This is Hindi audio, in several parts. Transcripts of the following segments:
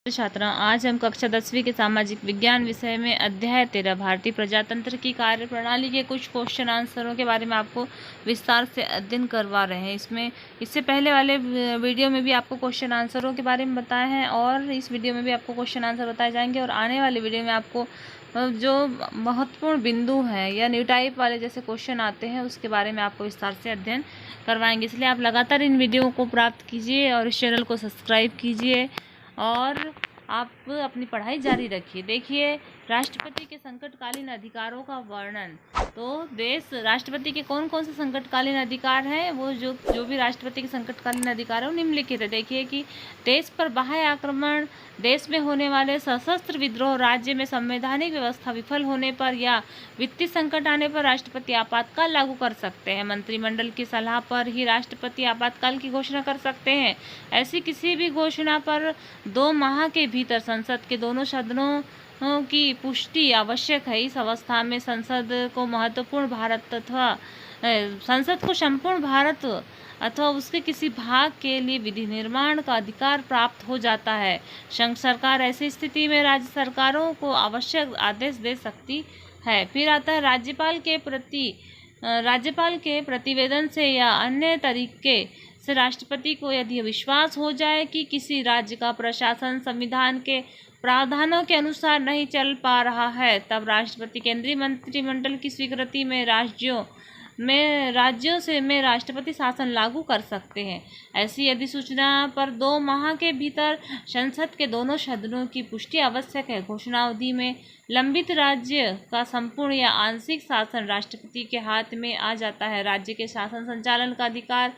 छात्रा, आज हम कक्षा 10वीं के सामाजिक विज्ञान विषय में अध्याय 13 भारतीय प्रजातंत्र की कार्य प्रणाली के कुछ क्वेश्चन आंसरों के बारे में आपको विस्तार से अध्ययन करवा रहे हैं। इससे पहले वाले वीडियो में भी आपको क्वेश्चन आंसरों के बारे में बताए हैं और इस वीडियो में भी आपको क्वेश्चन आंसर बताए जाएंगे और आने वाले वीडियो में आपको जो महत्वपूर्ण बिंदु हैं या न्यू टाइप वाले जैसे क्वेश्चन आते हैं उसके बारे में आपको विस्तार से अध्ययन करवाएंगे। इसलिए आप लगातार इन वीडियो को प्राप्त कीजिए और इस चैनल को सब्सक्राइब कीजिए और आप अपनी पढ़ाई जारी रखिए। देखिए, राष्ट्रपति के संकटकालीन अधिकारों का वर्णन। तो राष्ट्रपति के कौन कौन से संकटकालीन अधिकार हैं, वो जो भी राष्ट्रपति के संकटकालीन अधिकार है वो निम्नलिखित है। देखिए कि देश पर बाह्य आक्रमण, देश में होने वाले सशस्त्र विद्रोह, राज्य में संवैधानिक व्यवस्था विफल होने पर या वित्तीय संकट आने पर राष्ट्रपति आपातकाल लागू कर सकते हैं। मंत्रिमंडल की सलाह पर ही राष्ट्रपति आपातकाल की घोषणा कर सकते हैं। ऐसी किसी भी घोषणा पर 2 माह के भीतर संसद के दोनों सदनों की पुष्टि आवश्यक है। इस अवस्था में संसद को संपूर्ण भारत अथवा उसके किसी भाग के लिए विधि निर्माण का अधिकार प्राप्त हो जाता है। संघ सरकार ऐसी स्थिति में राज्य सरकारों को आवश्यक आदेश दे सकती है। फिर आता है राज्यपाल के प्रतिवेदन से या अन्य तरीके से राष्ट्रपति को यदि विश्वास हो जाए कि किसी राज्य का प्रशासन संविधान के प्रावधानों के अनुसार नहीं चल पा रहा है, तब राष्ट्रपति केंद्रीय मंत्रिमंडल की स्वीकृति में राज्यों में राष्ट्रपति शासन लागू कर सकते हैं। ऐसी यदि सूचना पर 2 माह के भीतर संसद के दोनों सदनों की पुष्टि आवश्यक है। घोषणावधि में लंबित राज्य का संपूर्ण या आंशिक शासन राष्ट्रपति के हाथ में आ जाता है। राज्य के शासन संचालन का अधिकार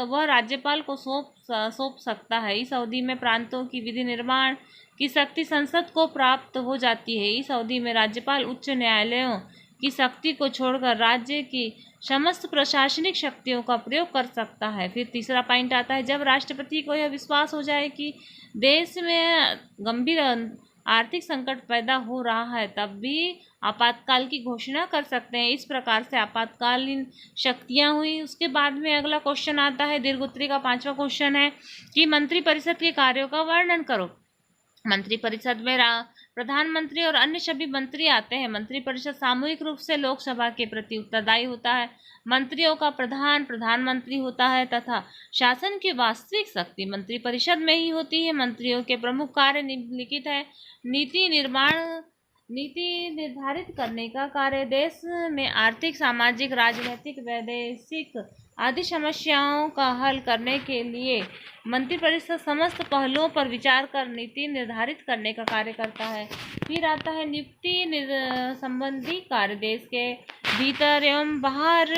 वह राज्यपाल को सौंप सकता है। इस अवधि में प्रांतों की विधि निर्माण की शक्ति संसद को प्राप्त हो जाती है। इस अवधि में राज्यपाल उच्च न्यायालयों की शक्ति को छोड़कर राज्य की समस्त प्रशासनिक शक्तियों का प्रयोग कर सकता है। फिर तीसरा पॉइंट आता है, जब राष्ट्रपति को यह विश्वास हो जाए कि देश में गंभीर आर्थिक संकट पैदा हो रहा है, तब भी आपातकाल की घोषणा कर सकते हैं। इस प्रकार से आपातकालीन शक्तियां हुई। उसके बाद में अगला क्वेश्चन आता है, दीर्घ उत्तरी का 5वां क्वेश्चन है कि मंत्रिपरिषद के कार्यों का वर्णन करो। मंत्रिपरिषद में प्रधानमंत्री और अन्य सभी मंत्री आते हैं। मंत्रिपरिषद सामूहिक रूप से लोकसभा के प्रति उत्तरदायी होता है। मंत्रियों का प्रधानमंत्री होता है तथा शासन की वास्तविक शक्ति मंत्रिपरिषद में ही होती है। मंत्रियों के प्रमुख कार्य निम्नलिखित है। नीति निर्धारित करने का कार्य, देश में आर्थिक, सामाजिक, राजनीतिक, वैदेशिक आदि समस्याओं का हल करने के लिए मंत्रिपरिषद समस्त पहलुओं पर विचार कर नीति निर्धारित करने का कार्य करता है। फिर आता है नियुक्ति संबंधी कार्य, देश के भीतर एवं बाहर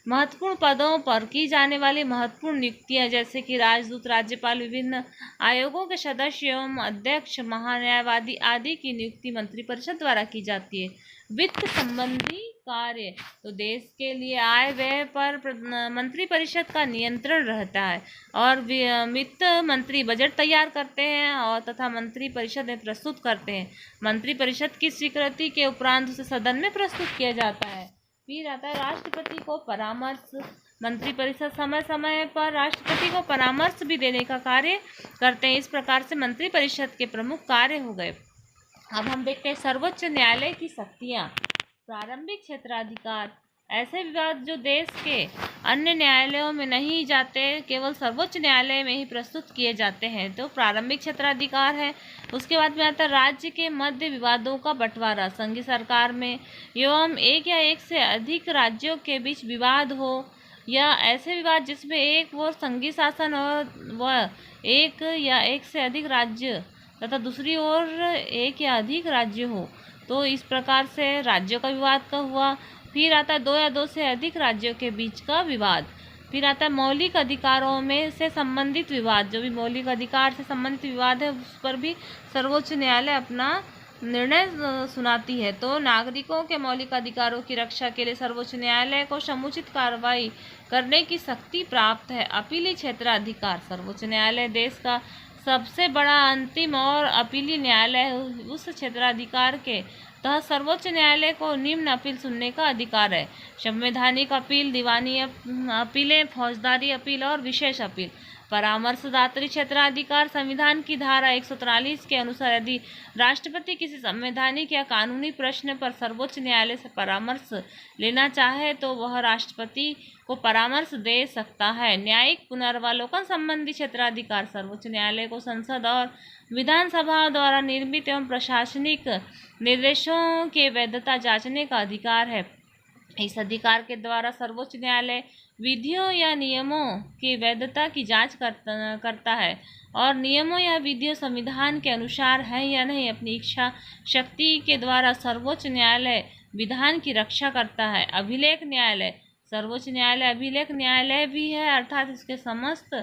महत्वपूर्ण पदों पर की जाने वाली महत्वपूर्ण नियुक्तियां, जैसे कि राजदूत, राज्यपाल, विभिन्न आयोगों के सदस्य एवं अध्यक्ष, महान्यायवादी आदि की नियुक्ति मंत्रिपरिषद द्वारा की जाती है। वित्त संबंधी कार्य, तो देश के लिए आय व्यय पर मंत्रिपरिषद का नियंत्रण रहता है और वित्त मंत्री बजट तैयार करते हैं और तथा मंत्रिपरिषद में प्रस्तुत करते हैं। मंत्रिपरिषद की स्वीकृति के उपरांत उसे सदन में प्रस्तुत किया जाता है। फिर आता है राष्ट्रपति को परामर्श। मंत्रिपरिषद समय समय पर राष्ट्रपति को परामर्श भी देने का कार्य करते हैं। इस प्रकार से मंत्रिपरिषद के प्रमुख कार्य हो गए। अब हम देखते हैं सर्वोच्च न्यायालय की शक्तियाँ। प्रारंभिक क्षेत्राधिकार, ऐसे विवाद जो देश के अन्य न्यायालयों में नहीं जाते, केवल सर्वोच्च न्यायालय में ही प्रस्तुत किए जाते हैं, तो प्रारंभिक क्षेत्राधिकार है। उसके बाद में आता है राज्य के मध्य विवादों का बंटवारा। संघीय सरकार में एवं एक या एक से अधिक राज्यों के बीच विवाद हो या ऐसे विवाद जिसमें एक वो संघीय शासन और वह एक या एक से अधिक राज्य तथा दूसरी ओर एक या अधिक राज्य हो, तो इस प्रकार से राज्यों का विवाद का हुआ। फिर आता है 2 या 2 से अधिक राज्यों के बीच का विवाद। फिर आता है मौलिक अधिकारों में से संबंधित विवाद, जो भी मौलिक अधिकार से संबंधित विवाद है उस पर भी सर्वोच्च न्यायालय अपना निर्णय सुनाती है। तो नागरिकों के मौलिक अधिकारों की रक्षा के लिए सर्वोच्च न्यायालय को समुचित कार्रवाई करने की शक्ति प्राप्त है। अपीली क्षेत्राधिकार, सर्वोच्च न्यायालय देश का सबसे बड़ा अंतिम और अपीली न्यायालय है। उस क्षेत्राधिकार के तहत सर्वोच्च न्यायालय को निम्न अपील सुनने का अधिकार है: संवैधानिक अपील, दीवानी अपीलें, फौजदारी अपील और विशेष अपील। परामर्शदात्री क्षेत्राधिकार संविधान की धारा 143 के अनुसार यदि राष्ट्रपति किसी संवैधानिक या कानूनी प्रश्न पर सर्वोच्च न्यायालय से परामर्श लेना चाहे तो वह राष्ट्रपति को परामर्श दे सकता है। न्यायिक पुनर्वलोकन संबंधी क्षेत्राधिकार सर्वोच्च न्यायालय को संसद और विधानसभा द्वारा निर्मित एवं प्रशासनिक निर्देशों के वैधता जांचने का अधिकार है। इस अधिकार के द्वारा सर्वोच्च न्यायालय विधियों या नियमों की वैधता की जांच करता है और नियमों या विधियों संविधान के अनुसार है या नहीं। अपनी इच्छा शक्ति के द्वारा सर्वोच्च न्यायालय विधान की रक्षा करता है। अभिलेख न्यायालय सर्वोच्च न्यायालय अभिलेख न्यायालय भी है, अर्थात इसके समस्त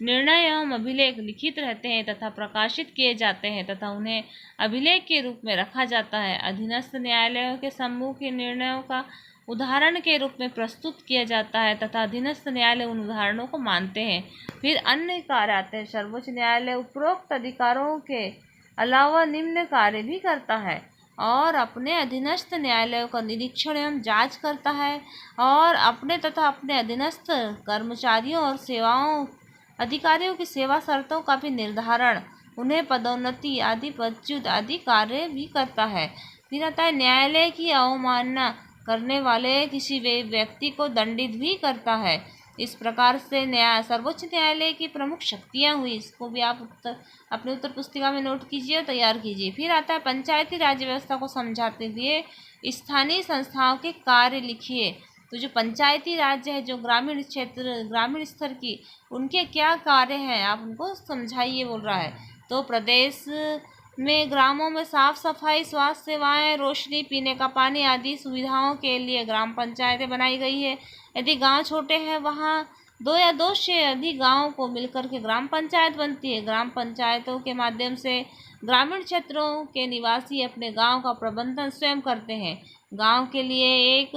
निर्णय एवं अभिलेख लिखित रहते हैं तथा प्रकाशित किए जाते हैं तथा उन्हें अभिलेख के रूप में रखा जाता है। अधीनस्थ न्यायालयों के समूह के निर्णयों का उदाहरण के रूप में प्रस्तुत किया जाता है तथा अधीनस्थ न्यायालय उन उदाहरणों को मानते हैं। फिर अन्य कार्य आते हैं। सर्वोच्च न्यायालय उपरोक्त अधिकारों के अलावा निम्न कार्य भी करता है और अपने अधीनस्थ न्यायालयों का निरीक्षण एवं जांच करता है और अपने तथा अपने अधीनस्थ कर्मचारियों और सेवाओं अधिकारियों की सेवा शर्तों का भी निर्धारण, उन्हें पदोन्नति आदि पदच्युत आदि कार्य भी करता है। फिर आता है न्यायालय की अवमानना करने वाले किसी व्यक्ति को दंडित भी करता है। इस प्रकार से सर्वोच्च न्यायालय की प्रमुख शक्तियां हुई। इसको भी आप अपने उत्तर पुस्तिका में नोट कीजिए, तैयार कीजिए। फिर आता है पंचायती राज व्यवस्था को समझाते हुए स्थानीय संस्थाओं के कार्य लिखिए। तो जो पंचायती राज्य है, जो ग्रामीण क्षेत्र ग्रामीण स्तर की, उनके क्या कार्य हैं आप उनको समझाइए बोल रहा है। तो प्रदेश में ग्रामों में साफ सफाई, स्वास्थ्य सेवाएं, रोशनी, पीने का पानी आदि सुविधाओं के लिए ग्राम पंचायतें बनाई गई है। यदि गांव छोटे हैं वहां 2 या 2 से अधिक गांवों को मिलकर के ग्राम पंचायत बनती है। ग्राम पंचायतों के माध्यम से ग्रामीण क्षेत्रों के निवासी अपने गांव का प्रबंधन स्वयं करते हैं। गांव के लिए एक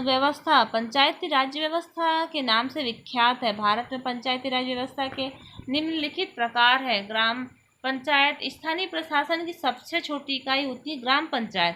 व्यवस्था पंचायती राज्य व्यवस्था के नाम से विख्यात है। भारत में पंचायती राज व्यवस्था के निम्नलिखित प्रकार है। ग्राम पंचायत स्थानीय प्रशासन की सबसे छोटी इकाई होती है ग्राम पंचायत।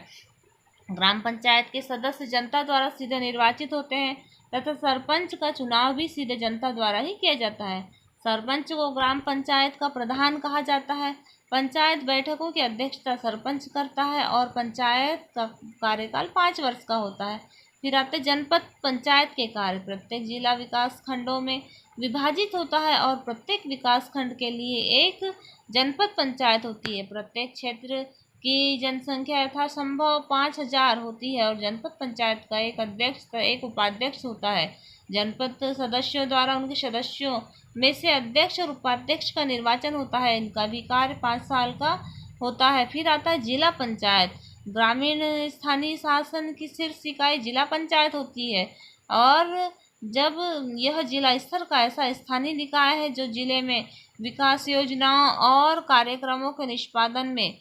ग्राम पंचायत के सदस्य जनता द्वारा सीधे निर्वाचित होते हैं तथा सरपंच का चुनाव भी सीधे जनता द्वारा ही किया जाता है। सरपंच को ग्राम पंचायत का प्रधान कहा जाता है। पंचायत बैठकों की अध्यक्षता सरपंच करता है और पंचायत का कार्यकाल 5 वर्ष का होता है। फिर आते जनपद पंचायत के कार्य। प्रत्येक जिला विकास खंडों में विभाजित होता है और प्रत्येक विकास खंड के लिए एक जनपद पंचायत होती है। प्रत्येक क्षेत्र की जनसंख्या यथासंभव 5000 होती है और जनपद पंचायत का एक अध्यक्ष एक उपाध्यक्ष होता है। जनपद सदस्यों द्वारा उनके सदस्यों में से अध्यक्ष और उपाध्यक्ष का निर्वाचन होता है। इनका भी कार्य 5 साल का होता है। फिर आता है जिला पंचायत। ग्रामीण स्थानीय शासन की शीर्ष इकाई जिला पंचायत होती है और जब यह जिला स्तर का ऐसा स्थानीय निकाय है जो जिले में विकास योजनाओं और कार्यक्रमों के निष्पादन में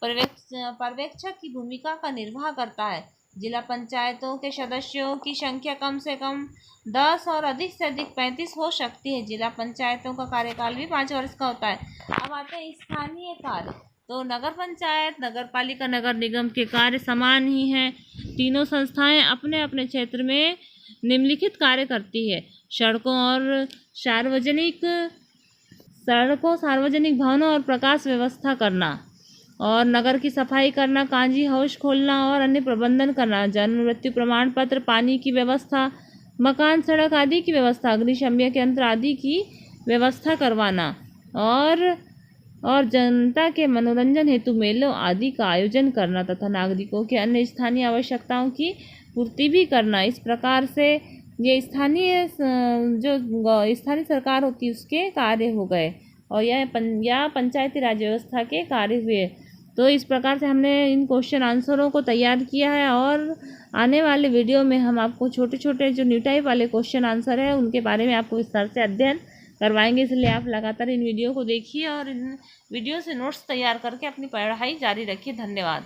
पर्यवेक्षक की भूमिका का निर्वाह करता है। जिला पंचायतों के सदस्यों की संख्या कम से कम 10 और अधिक से अधिक 35 हो सकती है। जिला पंचायतों का कार्यकाल भी 5 वर्ष का होता है। अब आते हैं स्थानीय कार्य। तो नगर पंचायत, नगर पालिका, नगर निगम के कार्य समान ही हैं। तीनों संस्थाएं अपने अपने क्षेत्र में निम्नलिखित कार्य करती है। सड़कों, सार्वजनिक भवनों और प्रकाश व्यवस्था करना और नगर की सफाई करना, कांजी हाउस खोलना और अन्य प्रबंधन करना, जन्म मृत्यु प्रमाण पत्र, पानी की व्यवस्था, मकान, सड़क आदि की व्यवस्था, अग्निशमन यंत्र आदि की व्यवस्था करवाना और जनता के मनोरंजन हेतु मेलों आदि का आयोजन करना तथा नागरिकों के अन्य स्थानीय आवश्यकताओं की पूर्ति भी करना। इस प्रकार से ये स्थानीय सरकार होती है उसके कार्य हो गए और यह पंचायती राज व्यवस्था के कार्य हुए। तो इस प्रकार से हमने इन क्वेश्चन आंसरों को तैयार किया है और आने वाले वीडियो में हम आपको छोटे छोटे जो न्यू टाइप वाले क्वेश्चन आंसर है उनके बारे में आपको विस्तार से अध्ययन करवाएंगे। इसलिए आप लगातार इन वीडियो को देखिए और इन वीडियो से नोट्स तैयार करके अपनी पढ़ाई जारी रखिए। धन्यवाद।